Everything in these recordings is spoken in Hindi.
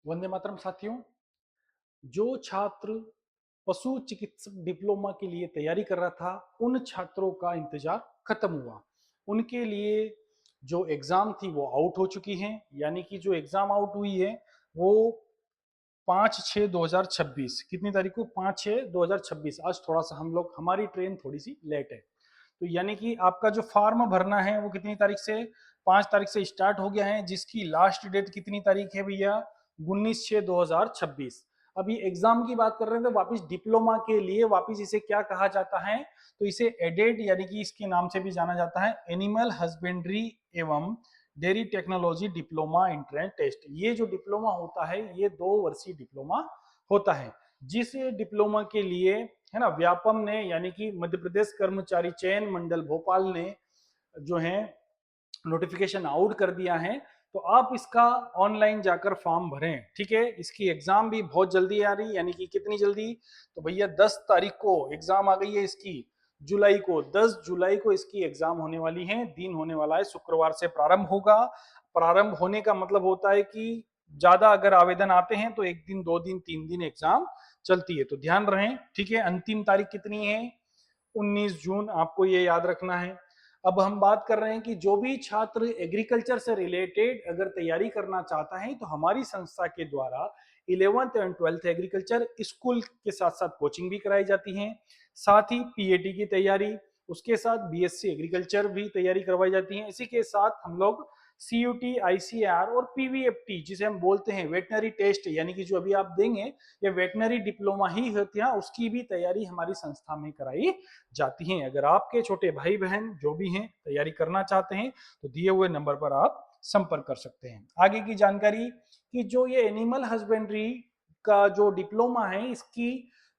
वंदे मातरम साथियों। जो छात्र पशु चिकित्सक डिप्लोमा के लिए तैयारी कर रहा था, उन छात्रों का इंतजार खत्म हुआ। उनके लिए जो एग्जाम थी वो आउट हो चुकी हैं। यानी कि जो एग्जाम आउट हुई है वो 5/6/2026, कितनी तारीख को? 5/6/2026। आज थोड़ा सा हमारी ट्रेन थोड़ी सी लेट है। तो यानी कि आपका जो फॉर्म भरना है वो कितनी तारीख से? 5 तारीख से स्टार्ट हो गया है, जिसकी लास्ट डेट कितनी तारीख है भैया? 19/6/2026। अभी एग्जाम की बात कर रहे थे तो वापिस डिप्लोमा के लिए वापिस इसे क्या कहा जाता है? तो इसे एडेड यानी कि इसके नाम से भी जाना जाता है एनिमल हस्बेंड्री एवं dairy technology diploma entrance test. ये जो डिप्लोमा होता है ये 2 वर्षीय डिप्लोमा होता है, जिस डिप्लोमा के लिए है ना व्यापम ने यानी कि मध्य प्रदेश कर्मचारी चयन मंडल भोपाल ने जो है नोटिफिकेशन आउट कर दिया है। तो आप इसका ऑनलाइन जाकर फॉर्म भरें। ठीक है, इसकी एग्जाम भी बहुत जल्दी आ रही, यानी कि कितनी जल्दी? तो भैया 10 तारीख को एग्जाम आ गई है इसकी, जुलाई को। 10 जुलाई को इसकी एग्जाम होने वाली है। दिन होने वाला है, शुक्रवार से प्रारंभ होगा। प्रारंभ होने का मतलब होता है कि ज्यादा अगर आवेदन आते हैं तो 1 दिन 2 दिन 3 दिन एग्जाम चलती है, तो ध्यान रहे। ठीक है, अंतिम तारीख कितनी है? 19 जून, आपको ये याद रखना है। अब हम बात कर रहे हैं कि जो भी छात्र एग्रीकल्चर से रिलेटेड अगर तैयारी करना चाहता है तो हमारी संस्था के द्वारा 11th and 12th agriculture school के साथ साथ कोचिंग भी कराई जाती है। साथ ही पीएटी की तैयारी, उसके साथ बीएससी एग्रीकल्चर भी तैयारी करवाई जाती है। इसी के साथ हम लोग सीयूटी, आईसीआर और पीवीएफटी जिसे हम बोलते हैं वेटनरी टेस्ट, यानी कि जो अभी आप देंगे ये वेटनरी डिप्लोमा ही होती है, उसकी भी तैयारी हमारी संस्था में कराई जाती हैं। अगर आपके छोटे भाई बहन जो भी हैं तैयारी करना चाहते हैं तो दिए हुए नंबर पर आप संपर्क कर सकते हैं। आगे की जानकारी कि जो ये एनिमल हस्बेंड्री का जो डिप्लोमा है, इसकी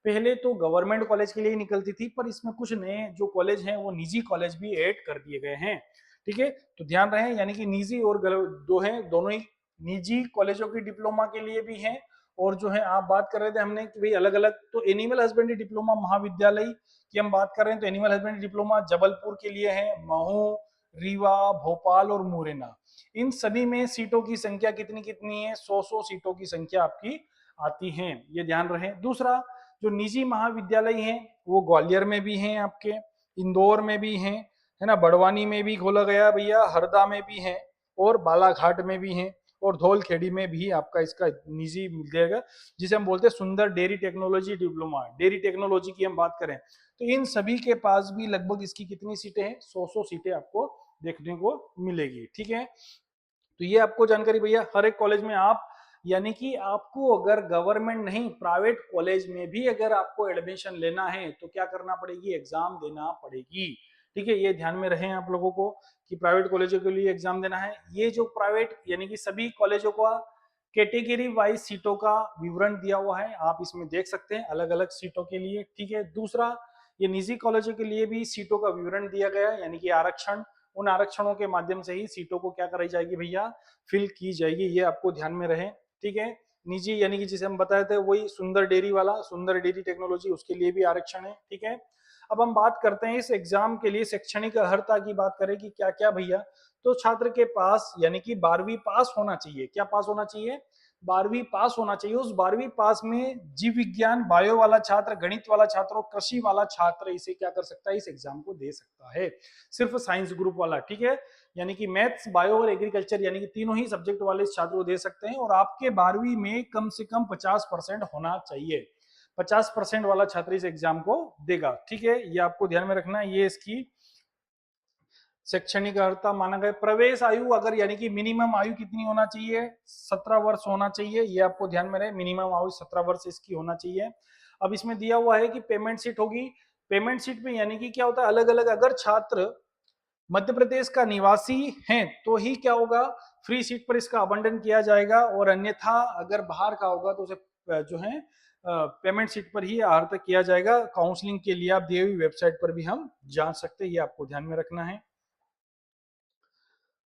पहले तो गवर्नमेंट कॉलेज के लिए निकलती थी, पर इसमें कुछ नए जो कॉलेज हैं वो निजी कॉलेज भी ऐड कर दिए गए हैं। ठीक है, तो ध्यान रहे, यानी कि निजी और दो हैं, दोनों ही निजी कॉलेजों की डिप्लोमा के लिए भी हैं। और जो है आप बात कर रहे थे हमने कि भाई अलग अलग, तो एनिमल हस्बेंड्री डिप्लोमा महाविद्यालय की हम बात कर रहे हैं तो एनिमल हस्बेंड्री डिप्लोमा जबलपुर के लिए है, महू, रीवा, भोपाल और मुरैना। इन सभी में सीटों की संख्या कितनी कितनी है? 100 सीटों की संख्या आपकी आती है, ये ध्यान रहे। दूसरा, जो निजी महाविद्यालय है वो ग्वालियर में भी हैं आपके, इंदौर में भी हैं, है ना, बड़वानी में भी खोला गया भैया, हरदा में भी है और बालाघाट में भी है और धौलखेड़ी में भी आपका इसका निजी मिल जाएगा, जिसे हम बोलते हैं सुंदर dairy technology diploma. Dairy technology की हम बात करें तो इन सभी के पास भी लगभग इसकी कितनी सीटें हैं? 100 सीटें आपको देखने को मिलेगी। ठीक है, तो ये आपको जानकारी भैया हर एक कॉलेज में आप, यानी कि आपको अगर गवर्नमेंट नहीं प्राइवेट कॉलेज में भी अगर आपको एडमिशन लेना है तो क्या करना पड़ेगी? एग्जाम देना पड़ेगी। ठीक है, ये ध्यान में रहे आप लोगों को कि प्राइवेट कॉलेजों के लिए एग्जाम देना है। ये जो प्राइवेट यानी कि सभी कॉलेजों का कैटेगरी वाइज सीटों का विवरण दिया हुआ है, आप इसमें देख सकते हैं अलग अलग सीटों के लिए। ठीक है, दूसरा, ये निजी कॉलेजों के लिए भी सीटों का विवरण दिया गया है, यानी कि आरक्षण, उन आरक्षणों के माध्यम से ही सीटों को क्या कराई जाएगी भैया? फिल की जाएगी, ये आपको ध्यान में रहे। ठीक है, निजी यानी कि जिसे हम बताए थे वही सुंदर डेयरी वाला, सुंदर डेयरी टेक्नोलॉजी, उसके लिए भी आरक्षण है। ठीक है, अब हम बात करते हैं इस एग्जाम के लिए शैक्षणिक अर्हता की बात करें कि क्या क्या भैया? तो छात्र के पास यानी कि 12वीं पास होना चाहिए। क्या पास होना चाहिए? 12वीं पास होना चाहिए। उस 12वीं पास में जीव विज्ञान बायो वाला छात्र, गणित वाला छात्र और कृषि वाला छात्र इसे क्या कर सकता है? इस एग्जाम को दे सकता है। सिर्फ साइंस ग्रुप वाला। ठीक है, यानी कि मैथ्स, बायो और एग्रीकल्चर यानी कि तीनों ही सब्जेक्ट वाले छात्र को दे सकते हैं। और आपके 12वीं में कम से कम 50% होना चाहिए। 50% वाला छात्र इस एग्जाम को देगा। ठीक है, ये आपको ध्यान में रखना है। ये इसकी शैक्षणिक अर्हता माना गया। प्रवेश आयु अगर यानी कि मिनिमम आयु कितनी होना चाहिए? 17 वर्ष होना चाहिए, ये आपको ध्यान में रहे। मिनिमम आयु 17 वर्ष इसकी होना चाहिए। अब इसमें दिया हुआ है कि पेमेंट सीट होगी। पेमेंट सीट पे यानी कि क्या होता है, अलग अलग, अगर छात्र मध्य प्रदेश का निवासी है तो ही क्या होगा? फ्री सीट पर इसका आवंटन किया जाएगा, और अन्यथा अगर बाहर का होगा तो उसे जो है पेमेंट सीट पर ही अर्हता किया जाएगा। काउंसलिंग के लिए आप दिए हुई वेबसाइट पर भी हम जान सकते हैं, ये आपको ध्यान में रखना है।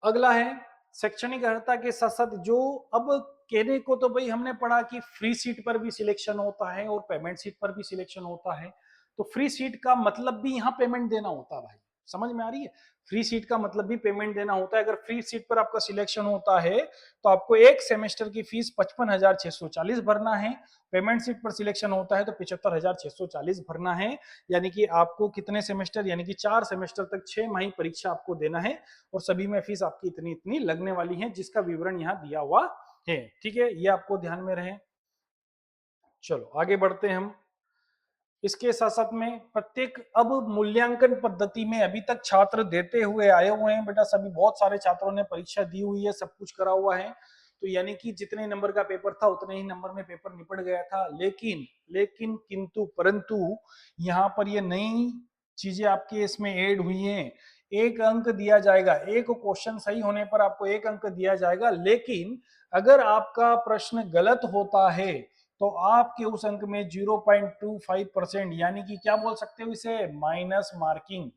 अगला है शैक्षणिक अर्हता के साथ साथ जो, अब कहने को तो भाई हमने पढ़ा कि फ्री सीट पर भी सिलेक्शन होता है और पेमेंट सीट पर भी सिलेक्शन होता है। तो फ्री सीट का मतलब भी यहाँ पेमेंट देना होता है भाई, समझ में आ रही है? फ्री सीट का मतलब भी पेमेंट देना होता है। अगर फ्री सीट पर आपका सिलेक्शन होता है तो आपको एक सेमेस्टर की फीस 55,640 भरना है। पेमेंट सीट पर सिलेक्शन होता है तो 75,640 भरना है। यानी कि आपको कितने सेमेस्टर, यानी कि 4 सेमेस्टर तक 6 माही परीक्षा आपको देना है और सभी में फीस आपकी इतनी इतनी लगने वाली है, जिसका विवरण यहाँ दिया हुआ है। ठीक है, ये आपको ध्यान में रहे। चलो आगे बढ़ते हैं हम। इसके साथ साथ में प्रत्येक अब मूल्यांकन पद्धति में अभी तक छात्र देते हुए आए हुए हैं बेटा, सभी बहुत सारे छात्रों ने परीक्षा दी हुई है, सब कुछ करा हुआ है। तो यानी कि जितने नंबर का पेपर था उतने ही नंबर में पेपर निपट गया था। लेकिन लेकिन किंतु परंतु यहाँ पर ये नई चीजें आपके इसमें ऐड हुई हैं। एक अंक दिया जाएगा, एक क्वेश्चन सही होने पर आपको एक अंक दिया जाएगा, लेकिन अगर आपका प्रश्न गलत होता है तो आपके उस अंक में 0.25% यानी कि क्या बोल सकते हो इसे, माइनस मार्किंग।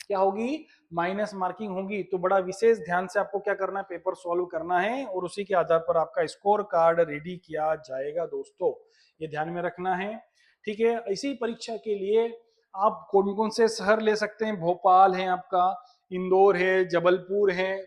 क्या होगी, माइनस मार्किंग होगी। तो बड़ा विशेष ध्यान से आपको क्या करना है, पेपर सॉल्व करना है और उसी के आधार पर आपका स्कोर कार्ड रेडी किया जाएगा दोस्तों, ये ध्यान में रखना है। ठीक है, इसी परीक्षा के लिए आप कौन कौन से शहर ले सकते हैं, भोपाल है आपका, इंदौर है, जबलपुर है,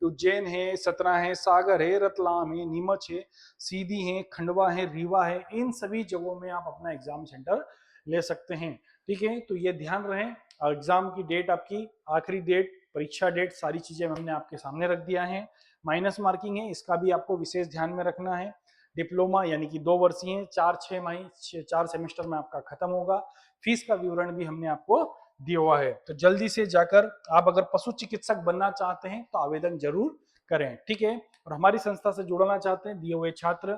उज्जैन है, सतना है, सागर है, रतलाम है, नीमच है, सीधी है, खंडवा है, रीवा है, इन सभी जगहों में आप अपना एग्जाम सेंटर ले सकते हैं। ठीक है, तो ये ध्यान रहे। एग्जाम की डेट आपकी, आखिरी डेट, परीक्षा डेट, सारी चीजें हमने आपके सामने रख दिया है। माइनस मार्किंग है, इसका भी आपको विशेष ध्यान में रखना है। डिप्लोमा यानी कि 2 वर्षीय, 4-6 माही 4 सेमेस्टर में आपका खत्म होगा। फीस का विवरण भी हमने आपको दिया हुआ है। तो जल्दी से जाकर आप अगर पशु चिकित्सक बनना चाहते हैं तो आवेदन जरूर करें। ठीक है, और हमारी संस्था से जुड़ना चाहते हैं, दिए हुए छात्र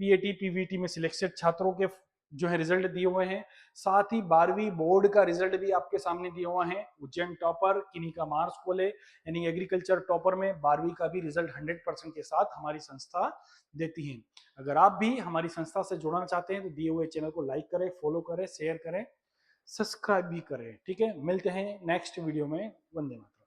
पीएटी पीवीटी में सिलेक्टेड छात्रों के जो है रिजल्ट दिए हुए हैं, साथ ही 12वीं बोर्ड का रिजल्ट भी आपके सामने दिया हुआ है। उज्जैन टॉपर, किन्हीं का मार्क्स खोले, यानी एग्रीकल्चर टॉपर में 12वीं का भी रिजल्ट 100% के साथ हमारी संस्था देती है। अगर आप भी हमारी संस्था से जुड़ना चाहते हैं तो दिए हुए चैनल को लाइक करें, फॉलो करें, शेयर करें, सब्सक्राइब भी करें। ठीक है, मिलते हैं नेक्स्ट वीडियो में। वंदे मातरम।